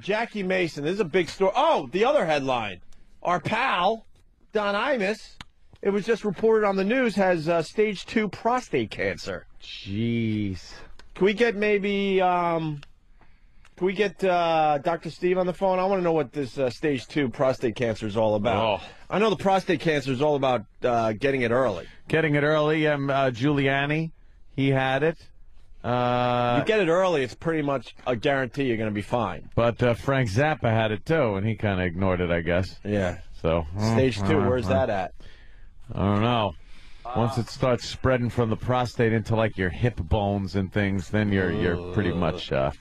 Jackie Mason. This is a big story. Oh, the other headline. Our pal, Don Imus, it was just reported on the news, has stage 2 prostate cancer. Jeez. Can we get Dr. Steve on the phone? I want to know what this stage 2 prostate cancer is all about. Oh. I know the prostate cancer is all about getting it early. Getting it early. Giuliani, he had it. You get it early, it's pretty much a guarantee you're going to be fine. But Frank Zappa had it too, and he kind of ignored it, I guess. Yeah. So stage 2, where's that at? I don't know. Once it starts spreading from the prostate into like your hip bones and things, then you're pretty much a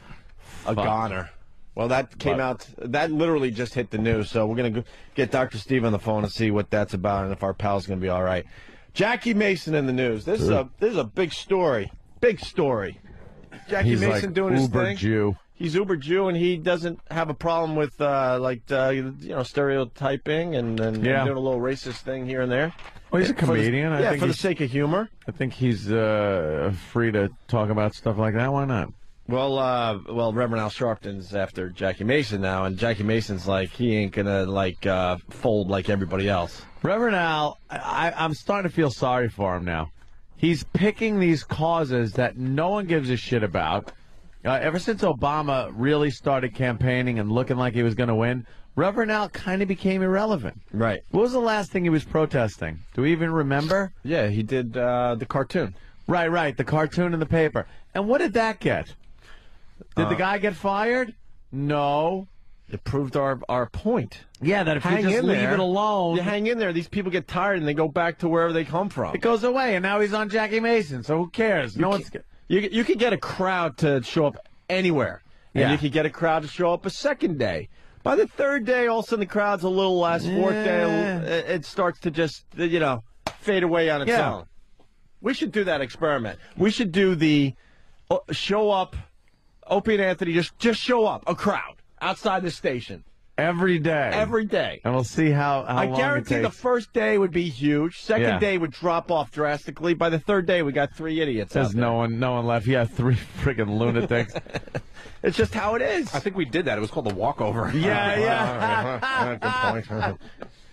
goner. Well, that came out. That literally just hit the news. So we're gonna get Dr. Steve on the phone and see what that's about and if our pal's gonna be all right. Jackie Mason in the news. This is a big story. Big story. Jackie Mason like doing his Uber thing. Jew. He's Uber Jew, and he doesn't have a problem with stereotyping and doing a little racist thing here and there. Well, he's a comedian. I think for the sake of humor. I think he's free to talk about stuff like that. Why not? Well, Reverend Al Sharpton's after Jackie Mason now, and Jackie Mason's like he ain't gonna fold like everybody else. Reverend Al, I'm starting to feel sorry for him now. He's picking these causes that no one gives a shit about. Ever since Obama really started campaigning and looking like he was going to win, Reverend Al kind of became irrelevant. Right. What was the last thing he was protesting? Do we even remember? Yeah, he did the cartoon. Right, the cartoon in the paper. And what did that get? Did the guy get fired? No. It proved our point. Yeah, that if you just leave it alone. You hang in there, these people get tired and they go back to wherever they come from. It goes away, and now he's on Jackie Mason, so who cares? You could get a crowd to show up anywhere. And you could get a crowd to show up a second day. By the third day, all of a sudden the crowd's a little less. Fourth day, it starts to just, fade away on its own. We should do that experiment. We should do the show up, Opie and Anthony, just show up, a crowd. Outside the station. Every day. Every day. And we'll see how long I guarantee the first day would be huge. Second day would drop off drastically. By the third day, we got 3 idiots There's no one left. Yeah, 3 friggin' lunatics. It's just how it is. I think we did that. It was called the walkover. Yeah. Good point.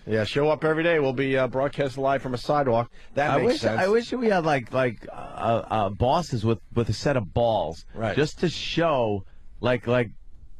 Yeah, show up every day. We'll be broadcast live from a sidewalk. That makes sense. I wish we had like bosses with a set of balls. Right. Just to show like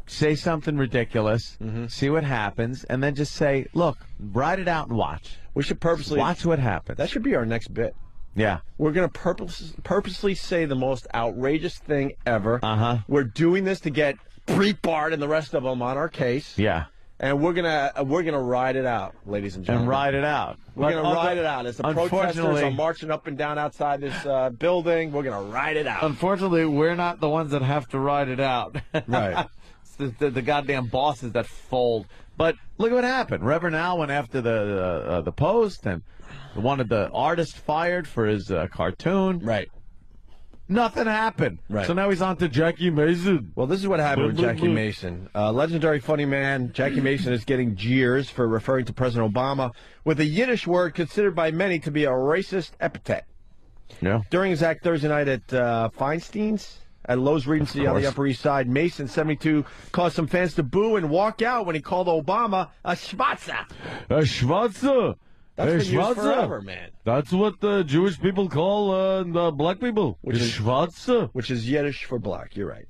say something ridiculous, see what happens, and then just say, look, write it out and watch. We should purposely watch what happens. That should be our next bit. Yeah. We're going to purposely say the most outrageous thing ever. We're doing this to get Breitbart and the rest of them on our case. Yeah. And we're gonna ride it out, ladies and gentlemen. And ride it out. We're gonna ride it out. As the protesters are marching up and down outside this building, we're gonna ride it out. Unfortunately, we're not the ones that have to ride it out. Right. It's the goddamn bosses that fold. But look at what happened. Reverend Al went after the Post and wanted the artist fired for his cartoon. Right. Nothing happened. Right. So now he's on to Jackie Mason. Well, this is what happened with Jackie Mason. Legendary funny man Jackie Mason is getting jeers for referring to President Obama with a Yiddish word considered by many to be a racist epithet. Yeah. During his act Thursday night at Feinstein's at Lowe's Regency on the Upper East Side, Mason, 72, caused some fans to boo and walk out when he called Obama a schwarzer. A schwarzer. That's been used forever, man. That's what the Jewish people call the black people. Which is schwarzer. Which is Yiddish for black. You're right.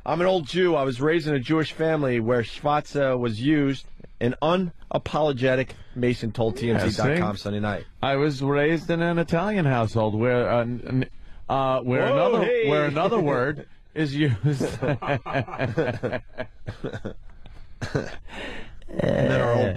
I'm an old Jew. I was raised in a Jewish family where schwarzer was used. An unapologetic Mason told TMZ.com Sunday night. I was raised in an Italian household where another word is used. And then our old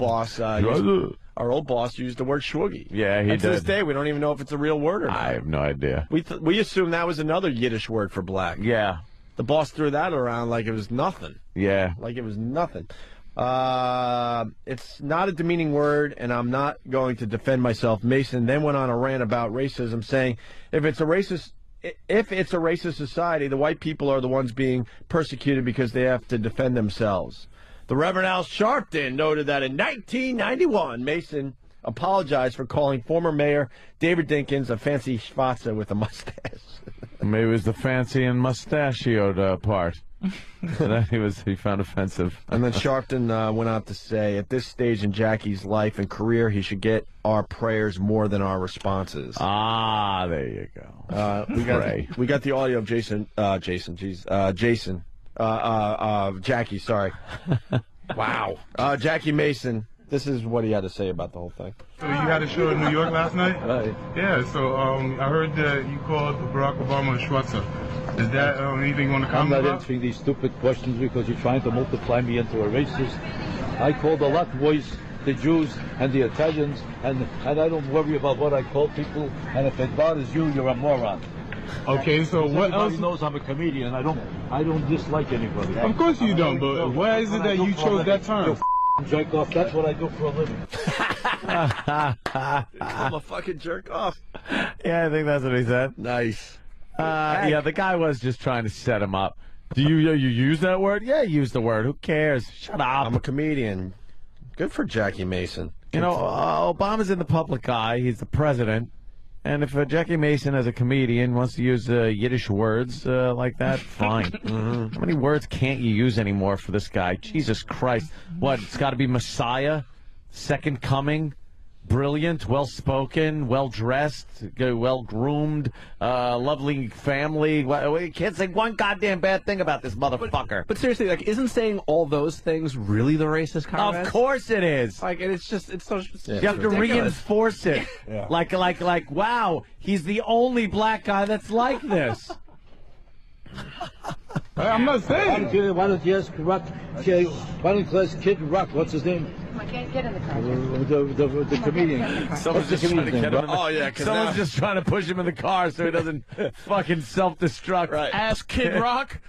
boss used the word schwoogie. Yeah, he did. To this day, we don't even know if it's a real word or not. I have no idea. We assumed that was another Yiddish word for black. Yeah. The boss threw that around like it was nothing. Yeah. Like it was nothing. It's not a demeaning word, and I'm not going to defend myself. Mason then went on a rant about racism, saying, if it's a racist society, the white people are the ones being persecuted because they have to defend themselves. The Reverend Al Sharpton noted that in 1991, Mason apologized for calling former Mayor David Dinkins a fancy schwarzer with a mustache. Maybe it was the fancy and mustachioed part. He found offensive. And then Sharpton went on to say, at this stage in Jackie's life and career, he should get our prayers more than our responses. Ah, there you go. We got the audio of Jackie, sorry. Wow. Jackie Mason. This is what he had to say about the whole thing. So you had a show in New York last night? Right. Yeah, so I heard that you called Barack Obama a Schwarzer. Is that anything you want to comment I'm not about? answering these stupid questions because you're trying to multiply me into a racist. I called a lot worse the Jews and the Italians, and I don't worry about what I call people, and if it bothers you, you're a moron. Okay, so what else? Everybody knows I'm a comedian. I don't dislike anybody. Of course you don't, but why is it that you chose that term? Jerk off. That's what I do for a living. I'm a fucking jerk off. Yeah, I think that's what he said. Nice. Yeah, the guy was just trying to set him up. Do you use that word? Yeah, use the word. Who cares? Shut up. I'm a comedian. Good for Jackie Mason. You know, Obama's in the public eye. He's the president. And if Jackie Mason, as a comedian, wants to use Yiddish words like that, fine. How many words can't you use anymore for this guy? Jesus Christ. What, it's got to be Messiah? Second coming? Brilliant, well-spoken, well-dressed, well-groomed, lovely family. You can't say one goddamn bad thing about this motherfucker. But seriously, like, isn't saying all those things really the racist comment? Of course it is. Like, and it's so you have to reinforce it. Yeah. Like, wow, he's the only black guy that's like this. I'm not saying. Why don't you ask Rock? Why don't you ask Kid Rock? What's his name? Get in the car. The comedian. Someone's just trying to get him. Someone's Someone's just trying to push him in the car so he doesn't fucking self-destruct. Right. Ask Kid Rock.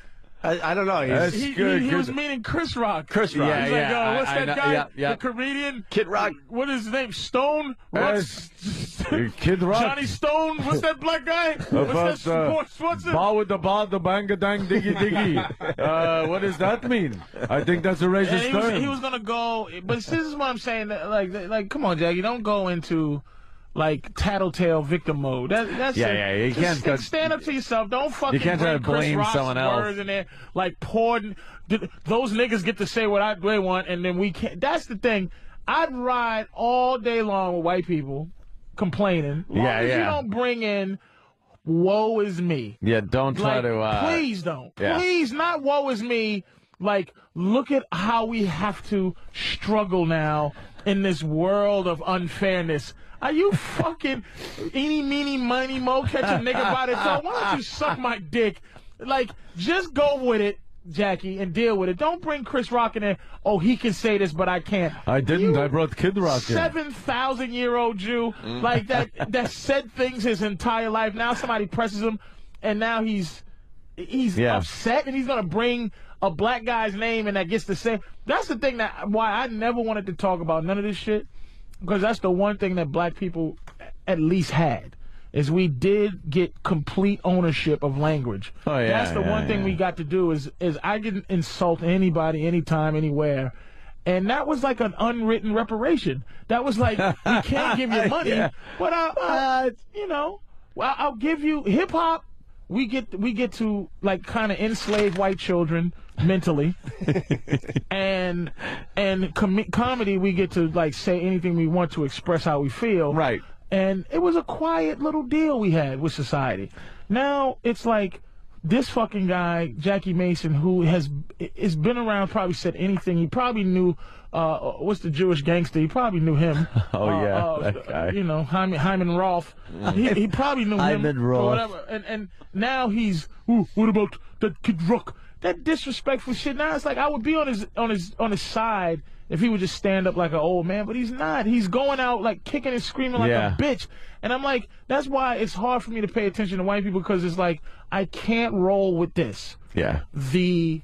I don't know. That's He good. was meaning Chris Rock. Chris Rock. Yeah, He's like, yeah. what's that know, guy? yeah. The comedian? Kid Rock. What is his name? Stone? Kid Rock. Johnny Stone? What's that black guy? What's that? Ball with the ball, the bang a dang diggy diggy. What does that mean? I think that's a racist term. He was gonna go, but this is what I'm saying. Like, come on, Jackie, don't go into like tattletale victim mode. That's you can't go, stand up to yourself. Don't fucking. You can't try to bring Chris blame Rock's someone else. words in there. Like those niggas get to say what they want, and then we can't. That's the thing. I'd ride all day long with white people complaining. Long as you don't bring in woe is me. Yeah, don't try to. Please don't. Yeah. Please, not woe is me. Like, look at how we have to struggle now in this world of unfairness. Are you fucking eeny, meeny, miny, mo, catch a nigga by the throat? Why don't you suck my dick? Like, just go with it, Jackie, and deal with it. Don't bring Chris Rock in there. Oh, he can say this, but I can't. I didn't. I brought Kid Rock in. 7,000-year-old Jew, like that said things his entire life. Now somebody presses him, and now he's upset, and he's gonna bring a black guy's name, and that gets to say. That's the thing why I never wanted to talk about none of this shit, because that's the one thing that black people at least had. Is we did get complete ownership of language. Oh, yeah. That's the one thing we got to do is I didn't insult anybody, anytime, anywhere. And that was like an unwritten reparation. That was like, we can't give you money, but I'll give you hip hop. We get to like kind of enslave white children mentally, and comedy we get to like say anything we want to express how we feel. Right. And it was a quiet little deal we had with society. Now it's like this fucking guy, Jackie Mason, who has been around, probably said anything. He probably knew, what's the Jewish gangster? He probably knew him. That guy. You know, Hyman Roth. He probably knew him. Hyman Roth. Or whatever. And now he's, what about that Kid Rock? That disrespectful shit. Now it's like I would be on his side if he would just stand up like an old man, but he's not. He's going out like kicking and screaming like a bitch. And I'm like, that's why it's hard for me to pay attention to white people, because it's like I can't roll with this. Yeah. The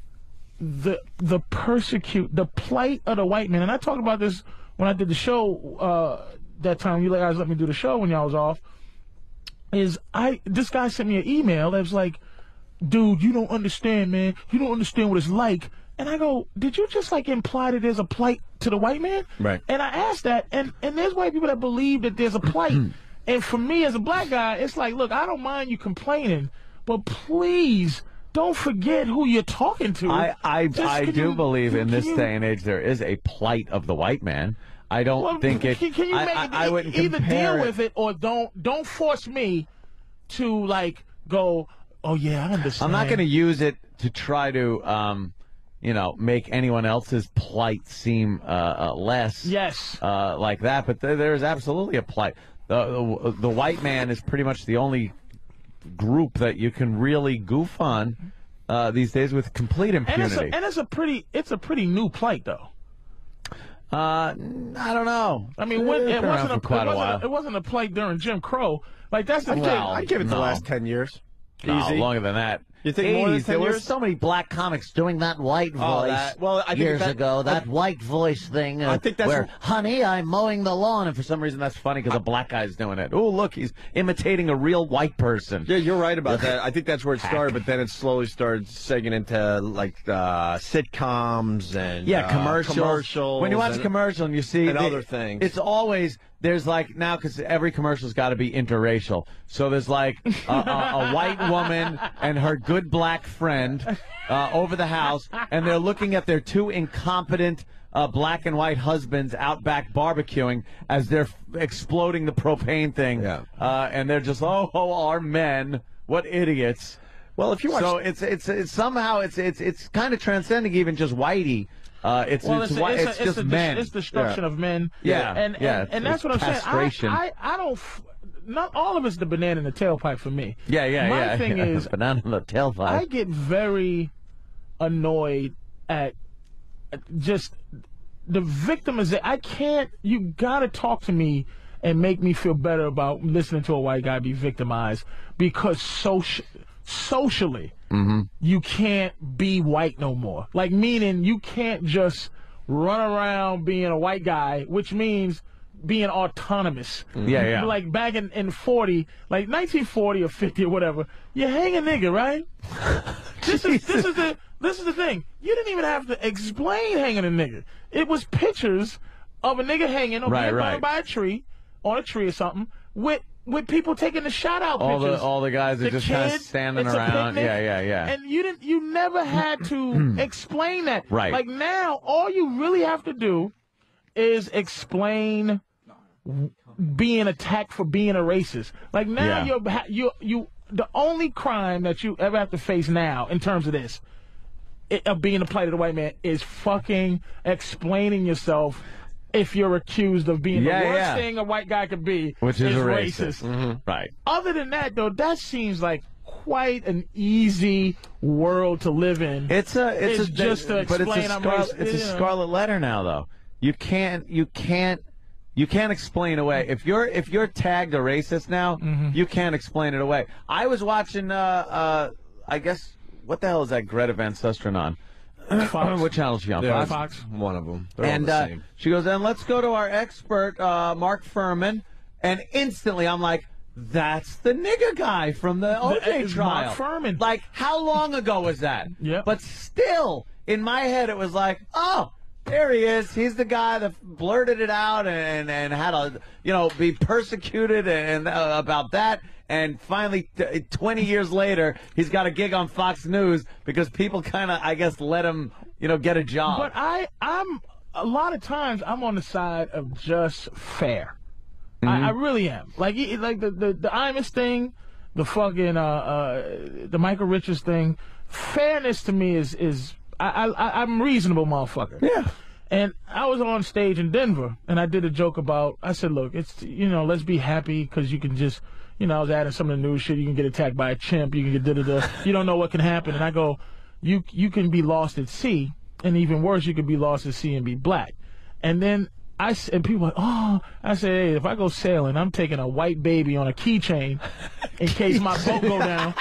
plight of the white man. And I talked about this when I did the show that time. You guys let me do the show when y'all was off. This guy sent me an email that was like, dude, you don't understand, man. You don't understand what it's like. And I go, did you just like imply that there's a plight to the white man? Right. And I asked that, and there's white people that believe that there's a plight. And for me as a black guy, it's like, look, I don't mind you complaining, but please don't forget who you're talking to. I do believe in this day and age there is a plight of the white man. I don't think it. Can you make I wouldn't either compare deal it. with it or don't force me to like go. Oh yeah, I understand. I'm not going to use it to try to, make anyone else's plight seem less. Yes. Like that, but there is absolutely a plight. The white man is pretty much the only group that you can really goof on these days with complete impunity. And it's a pretty new plight though. I don't know. I mean, it while. wasn't a plight during Jim Crow. Like that's the thing. I give it the last 10 years. No, Easy. longer than that. You think more than 10 there years? were so many black comics doing that white voice I think years ago. That white voice thing. I think that's where, honey, I'm mowing the lawn, and for some reason that's funny because a black guy's doing it. Oh, look, he's imitating a real white person. Yeah, you're right about that. I think that's where it started, but then it slowly started segging into like sitcoms and commercials. When you watch a commercial and you see other things, it's always. There's like now because every commercial's got to be interracial. So there's like a white woman and her good black friend over the house, and they're looking at their two incompetent black and white husbands out back barbecuing as they're exploding the propane thing. Yeah. And they're just our men, what idiots. Well, if you watch, so it's somehow it's kind of transcending even just whitey. It's just men. It's destruction of men. Yeah, and that's what I'm castration. saying. I don't. Not all of it's the banana in the tailpipe for me. My thing is banana in the tailpipe. I get very annoyed at just the victimization. I can't. You gotta talk to me and make me feel better about listening to a white guy be victimized because socially. Mm-hmm. You can't be white no more. Like, meaning you can't just run around being a white guy, which means being autonomous. Mm-hmm. Yeah. Like back in 40, like 1940 or 50 or whatever, you hang a nigga, right? This is the thing. You didn't even have to explain hanging a nigga. It was pictures of a nigga hanging or being burned by a tree, on a tree or something, with people taking the shout out pictures. All the guys are just kind of standing around. Yeah. And you never had to explain that. Right. Like now, all you really have to do is explain being attacked for being a racist. Like now you the only crime that you ever have to face now in terms of this of being a plight of the white man is fucking explaining yourself. If you're accused of being the worst thing a white guy could be, which is racist. Mm-hmm. Right. Other than that, though, that seems like quite an easy world to live in. It's just to explain I'm racist. It's a scarlet letter now, though. You can't explain away if you're tagged a racist now. Mm-hmm. You can't explain it away. I was watching I guess what the hell is that Greta Van Susteren on? Fox. What channel is she on? Fox. One of them. They're And all the same. she goes, and let's go to our expert, Mark Furman. And instantly I'm like, that's the nigger guy from the OJ trial. Mark Furman. Like, how long ago was that? Yeah. But still, in my head, it was like, oh, there he is. He's the guy that blurted it out and had to, be persecuted and about that. And finally, 20 years later, he's got a gig on Fox News because people kind of, I guess, let him, get a job. But I'm a lot of times I'm on the side of just fair. Mm-hmm. I really am. Like the Imus thing, the fucking the Michael Richards thing. Fairness to me is I'm a reasonable motherfucker. Yeah. And I was on stage in Denver, and I did a joke about. I said, "Look, it's let's be happy because you can just." I was adding some of the news shit. You can get attacked by a chimp. You can get da-da-da. You don't know what can happen. And I go, you can be lost at sea, and even worse, you could be lost at sea and be black. And then and people are like, oh, I say, hey, if I go sailing, I'm taking a white baby on a keychain in case my boat go down.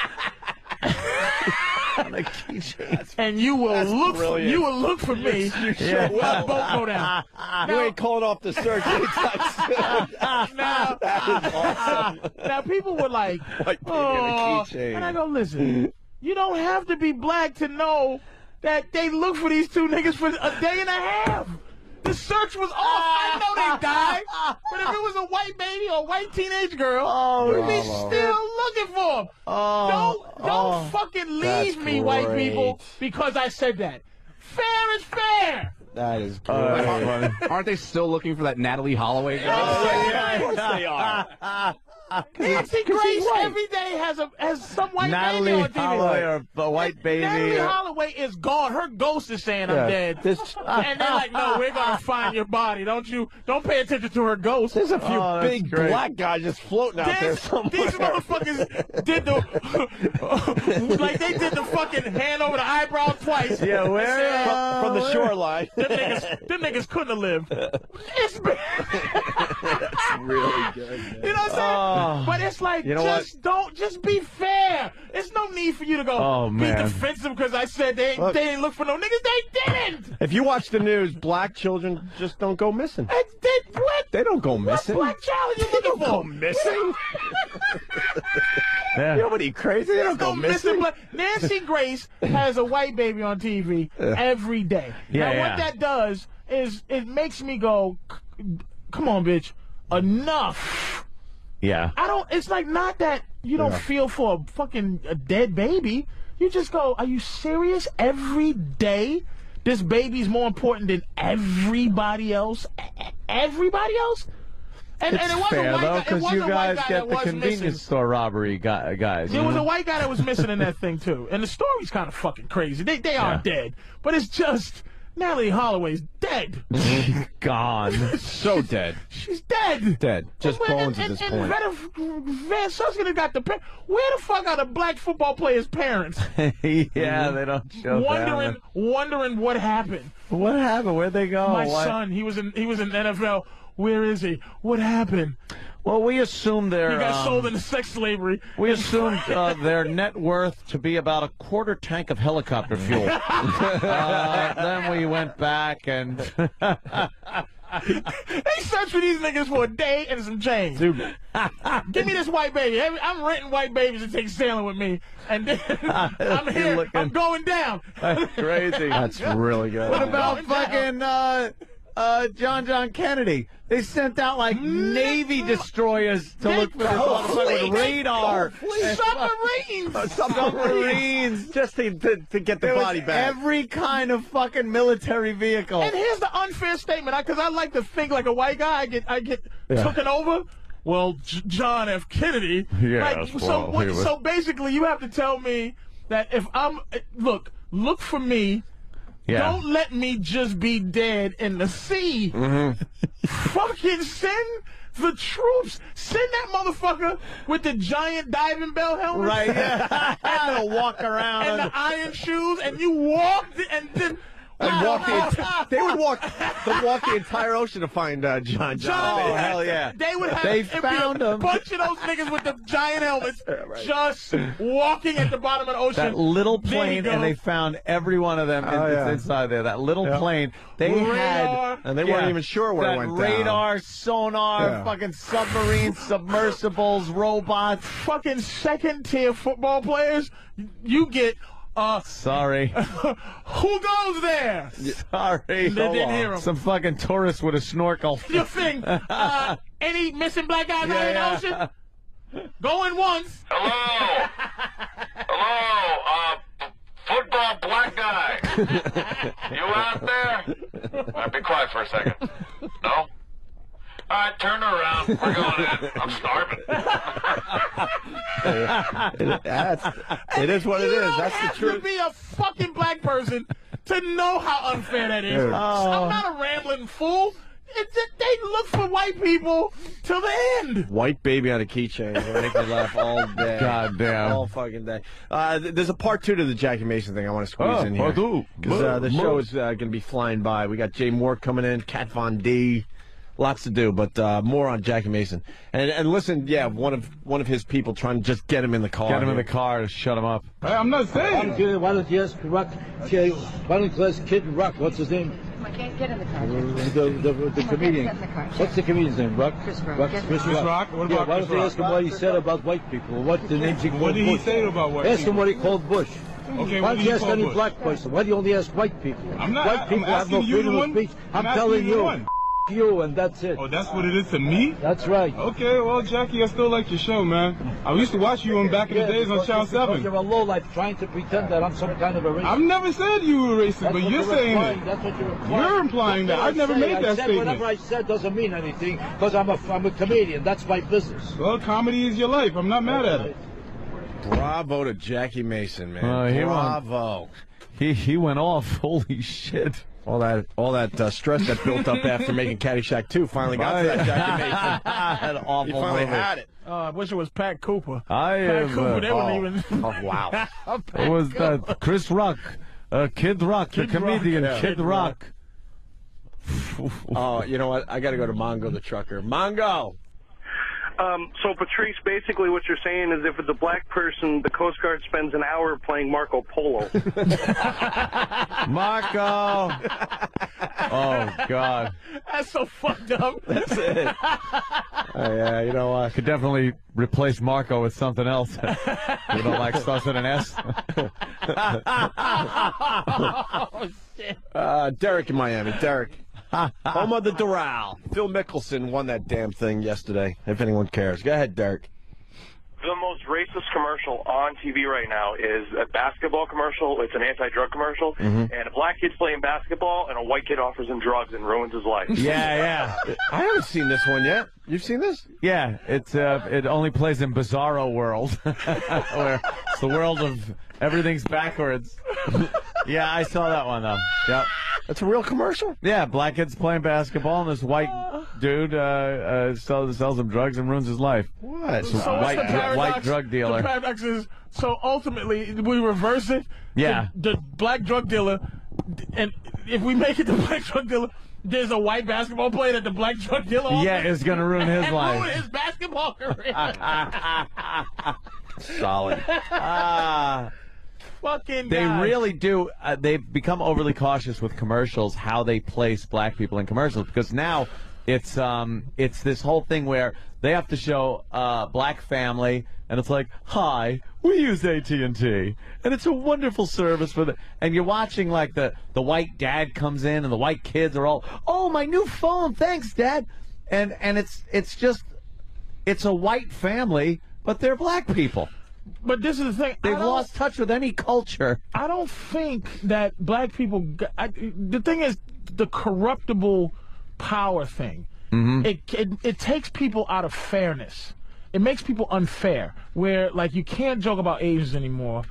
On a keychain. And you will look for me when my boat go down. You ain't calling off the search anytime soon. That is awesome. Now people were like, White baby on a keychain. And I go, listen, you don't have to be black to know that they look for these two niggas for a day and a half. The search was off. I know they died. But if it was a white baby or a white teenage girl, we'd be still looking for them. Don't fucking leave me, white people, because I said that. Fair is fair. That is great. Aren't they still looking for that Natalie Holloway girl? Of course they are. Nancy Grace every day has some white baby on TV. Holloway or the white baby. Natalie Holloway is gone. Her ghost is saying I'm dead. And they're like, no, we're gonna find your body. Don't pay attention to her ghost. There's a few big black guys just floating out there somewhere. These motherfuckers did the like they did the fucking hand over the eyebrow twice. Yeah, where from the shoreline. Them niggas couldn't have lived. It's really good. Man. You know what I'm saying? But it's like, just be fair. There's no need for you to go be defensive because I said they didn't look for no niggas. They didn't. If you watch the news, black children just don't go missing. What? They don't go missing. What black child are you looking for? They don't go missing. You know what, you crazy? They don't go missing. Nancy Grace has a white baby on TV every day. Now, what that does is it makes me go, come on, bitch, enough. Yeah. It's like not that you don't feel for a dead baby. You just go, are you serious? Every day, this baby's more important than everybody else? Everybody else? And it wasn't fair, a white though, guy. because you guys get the convenience store robbery guys. There was a white guy that was missing in that thing, too. And the story's kind of fucking crazy. They are dead. But it's just... Natalie Holloway's dead. Gone. So dead. She's dead. Dead. Just bones at this point. Van Suskind got where the fuck are the black football players' parents? Yeah, they don't show wondering what happened. What happened? Where'd they go? My son, he was in NFL. Where is he? What happened? Well, we assume he got sold into sex slavery. We assumed their net worth to be about a quarter tank of helicopter fuel. Then we went back and they searched for these niggas for a day and some change. Dude, give me this white baby. I'm renting white babies to take sailing with me, and then I'm here. I'm going down. That's crazy. That's really good. What about fucking John Kennedy? They sent out like Navy destroyers to look for this motherfucker with radar. Submarines. Just to get the body back. Every kind of fucking military vehicle. And here's the unfair statement, because I like to think like a white guy. I get taken over. Well, John F. Kennedy. Yeah. So basically, you have to tell me that if I'm look for me. Yeah. Don't let me just be dead in the sea. Fucking send the troops. Send that motherfucker with the giant diving bell helmet. Right, yeah. And they'll walk around. And the iron shoes, and you walk, and then... They would walk the entire ocean to find John. Oh, hell yeah. They would have found him. A bunch of those niggas with the giant helmets just walking at the bottom of the ocean. That little plane, and they found every one of them inside there. That little plane. They had... And they weren't even sure where it went down. Radar, sonar, fucking submarines, submersibles, robots. Fucking second-tier football players. You get... Sorry. Who goes there? Sorry. They didn't hear him. Some fucking tourist with a snorkel. You think any missing black guys out in the ocean? Going once. Hello. Hello. Football black guy. You out there? All right, be quiet for a second. No? All right, turn around. We're going in. I'm starving. It is what it is. That's the truth. You don't have to be a fucking black person to know how unfair that is. I'm not a rambling fool. They look for white people till the end. White baby on a keychain. They make me laugh all day. God damn. All fucking day. There's a part 2 to the Jackie Mason thing I want to squeeze in here. Because the show is going to be flying by. We got Jay Moore coming in, Kat Von D. Lots to do, but more on Jackie Mason. And listen, one of his people trying to just get him in the car. Get him in the car to shut him up. Hey, I'm not saying. Why don't you ask Rock? Why don't you ask Kid Rock? What's his name? I can't get in the car. The comedian. What's the comedian's name? Rock? Chris Rock. Chris Rock. What about why don't you ask him what he said about white people? What the names he called Bush? What did he say about white people? Ask him what he called Bush. Okay, Why what don't do you you ask call any Bush? black person? Why do you only ask white people? I'm not. White I'm people have no asking you freedom the of one. speech. I'm asking telling the you, one. you, and that's it. Oh, that's what it is to me? That's right. Okay, well, Jackie, I still like your show, man. I used to watch you back in the days on Channel 7. You're a lowlife trying to pretend that I'm some kind of a racist. I've never said you were racist, That's but what you're saying implying. it. That's what you're implying. You're implying that. I've never made that I said statement. whatever I said doesn't mean anything because I'm a comedian. That's my business. Well, comedy is your life. I'm not mad at it. Bravo to Jackie Mason, man. Bravo. He went off. Holy shit. All that stress that built up after making Caddyshack 2 finally got to that Jackie Mason. That awful He finally movie. had it. I wish it was Pat Cooper. Pat Cooper, they wouldn't even. Oh, wow. It was Chris Rock, Kid Rock, the comedian Rock. Kid Rock. Oh, you know what? I got to go to Mongo the trucker. Mongo! So, Patrice, basically what you're saying is if it's a black person, the Coast Guard spends an hour playing Marco Polo. Marco! Oh, God. That's so fucked up. That's it. Yeah, you know what? Could definitely replace Marco with something else. You don't like starts with an S? Oh, shit. Derek in Miami. Derek. Home of the Doral. Phil Mickelson won that damn thing yesterday, if anyone cares. Go ahead, Derek. The most racist commercial on TV right now is a basketball commercial. It's an anti-drug commercial, and a black kid's playing basketball, and a white kid offers him drugs and ruins his life. Yeah. I haven't seen this one yet. You've seen this? Yeah, it only plays in Bizarro World, where it's the world of everything's backwards. Yeah, I saw that one, though. Yep. That's a real commercial? Yeah, black kid's playing basketball, and this white dude sells him drugs and ruins his life. What? So what's the paradox? White drug dealer. The paradox is, so ultimately, we reverse it. Yeah. The black drug dealer, and if we make it the black drug dealer, there's a white basketball player that the black drug dealer Yeah, it's going to ruin his and life. ruin his basketball career. Solid. Fucking They guys. really do. They've become overly cautious with commercials, how they place black people in commercials, because now it's this whole thing where they have to show black family, and it's like, hi, we use AT&T, and it's a wonderful service for the. And you're watching like the white dad comes in, and the white kids are all, oh, my new phone, thanks, Dad, and it's just a white family, but they're black people. But this is the thing. They've lost touch with any culture. I don't think that black people. The thing is, the corruptible power thing. It takes people out of fairness. It makes people unfair. Where like you can't joke about Asians anymore.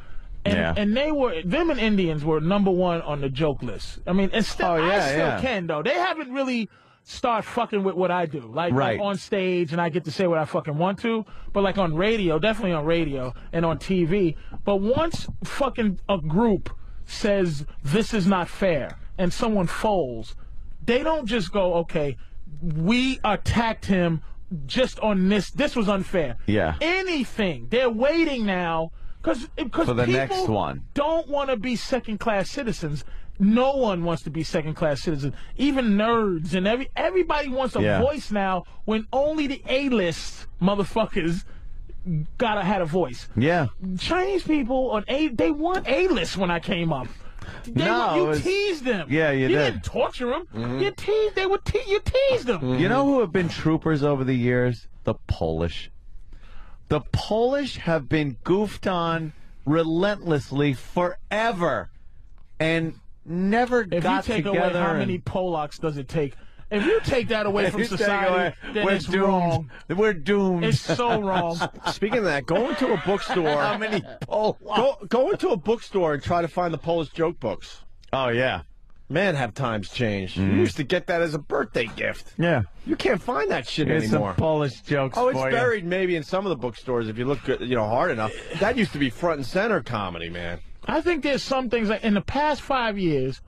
And them and Indians were #1 on the joke list. I mean, and still, I still can though. They haven't really start fucking with what I do, like on stage, and I get to say what I fucking want to, but like on radio, definitely on radio and on TV. But once fucking a group says this is not fair and someone folds, they don't just go, okay, we attacked him just on this was unfair. Yeah. Anything. They're waiting now because for the people next one don't want to be second-class citizens. No one wants to be second-class citizens. Even nerds and everybody wants a voice now when only the A-list motherfuckers had a voice. Yeah. Chinese people they weren't A-list when I came up. You teased them. Yeah, you did. You didn't torture them. You teased. You teased them. You know who have been troopers over the years? The Polish. The Polish have been goofed on relentlessly forever, and never got together. If you take away how many Polacks does it take? If you take that away from society, then it's wrong. We're doomed. It's so wrong. Speaking of that, go into a bookstore. How many Polacks? Go into a bookstore and try to find the Polish joke books. Oh, yeah. Man, have times changed. You used to get that as a birthday gift. Yeah. You can't find that shit Here's anymore. some Polish jokes Oh, it's for you. buried maybe in some of the bookstores if you look good, hard enough. That used to be front and center comedy, man. I think there's some things like in the past 5 years,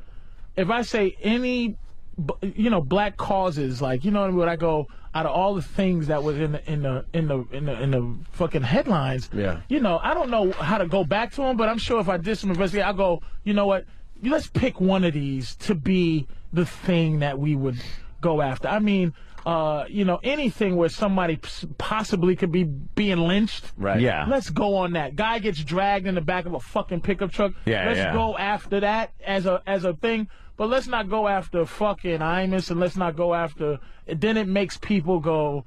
if I say any, black causes, like when I go out of all the things that was in the fucking headlines. Yeah. I don't know how to go back to them, but I'm sure if I did some investigation, I'll go. You know what? Let's pick one of these to be the thing that we would go after. I mean, anything where somebody possibly could be being lynched. Right. Yeah. Let's go on that. Guy gets dragged in the back of a fucking pickup truck. Let's go after that as a thing. But let's not go after fucking Imus, and let's not go after. Then it makes people go.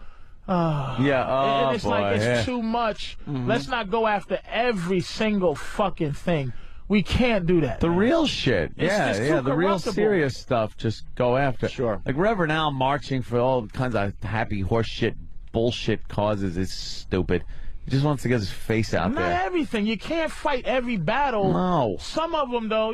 And it's like it's too much. Let's not go after every single fucking thing. We can't do that. The real shit. It's The real serious stuff, just go after. Sure. Like Reverend Al marching for all kinds of happy horse shit, bullshit causes is stupid. He just wants to get his face out there. Not everything. You can't fight every battle. No. Some of them, though,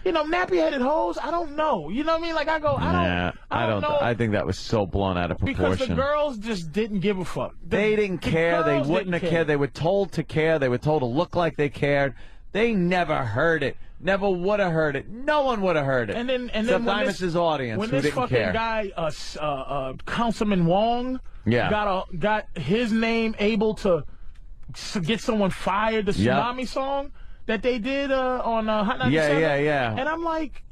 nappy-headed hoes, I don't know. You know what I mean? Like, I don't know. I think that was so blown out of proportion. Because the girls just didn't give a fuck. They didn't care. They wouldn't have cared. They were told to care. They were told to look like they cared. They never heard it. Never would have heard it. No one would have heard it. And then except Imus's audience, when who this didn't fucking care. guy, Councilman Wong, got his name able to get someone fired, the Tsunami song that they did on Hot 97. Yeah. And I'm like,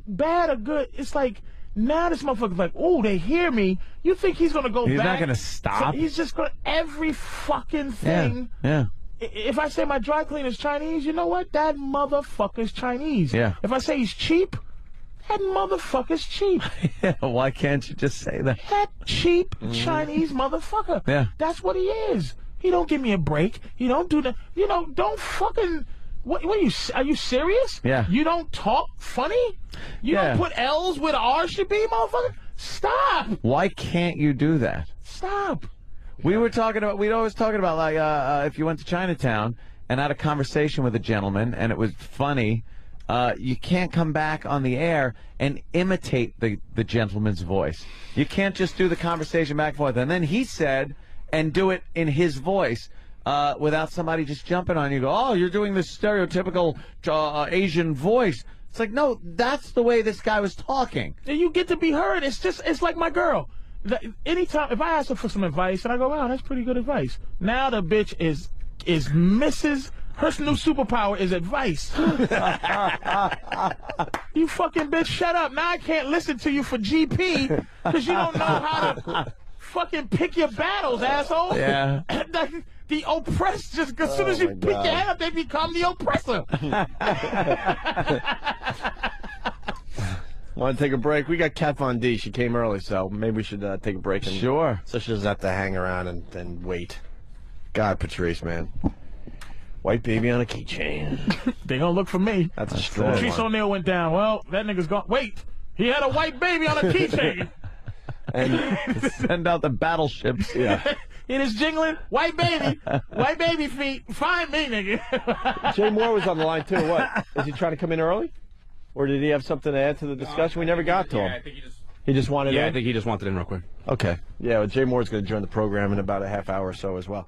bad or good, it's like, now this motherfucker's like, oh, they hear me. You think he's going to go back? He's not going to stop. So he's just going to, every fucking thing. Yeah. If I say my dry cleaner's Chinese, you know what? That motherfucker's Chinese. Yeah. If I say he's cheap, that motherfucker's cheap. Why can't you just say that? That cheap Chinese motherfucker. Yeah. That's what he is. He don't give me a break. He don't do that. Don't fucking. What are you serious? Yeah. You don't talk funny? You don't put L's where the R should be, motherfucker? Stop. Why can't you do that? Stop. We'd always talking about like if you went to Chinatown and had a conversation with a gentleman and it was funny, you can't come back on the air and imitate the gentleman's voice. You can't just do the conversation back and forth. And then he said, and do it in his voice without somebody just jumping on you. Go, oh, you're doing this stereotypical Asian voice. It's like, no, that's the way this guy was talking. And you get to be heard. It's like my girl. Anytime, if I ask her for some advice, and I go, wow, that's pretty good advice. Now the bitch is Mrs. Her new superpower is advice. You fucking bitch, shut up. Now I can't listen to you for GP because you don't know how to fucking pick your battles, asshole. Yeah. The oppressed, just as soon as you pick your head up, they become the oppressor. Want to take a break? We got Kat Von D. She came early, so maybe we should take a break. Sure. So she doesn't have to hang around and wait. God, Patrice, man. White baby on a keychain. They gonna look for me. That's a strong Patrice one. O'Neal went down. Well, that nigga's gone. Wait, he had a white baby on a keychain. And send out the battleships. Yeah. It is jingling. White baby feet. Find me, nigga. Jay Moore was on the line, too. What? Is he trying to come in early? Or did he have something to add to the discussion? We never got to him. I think he just wanted in? I think he just wanted in real quick. Okay. Yeah, well, Jay Moore's going to join the program in about a half hour or so as well.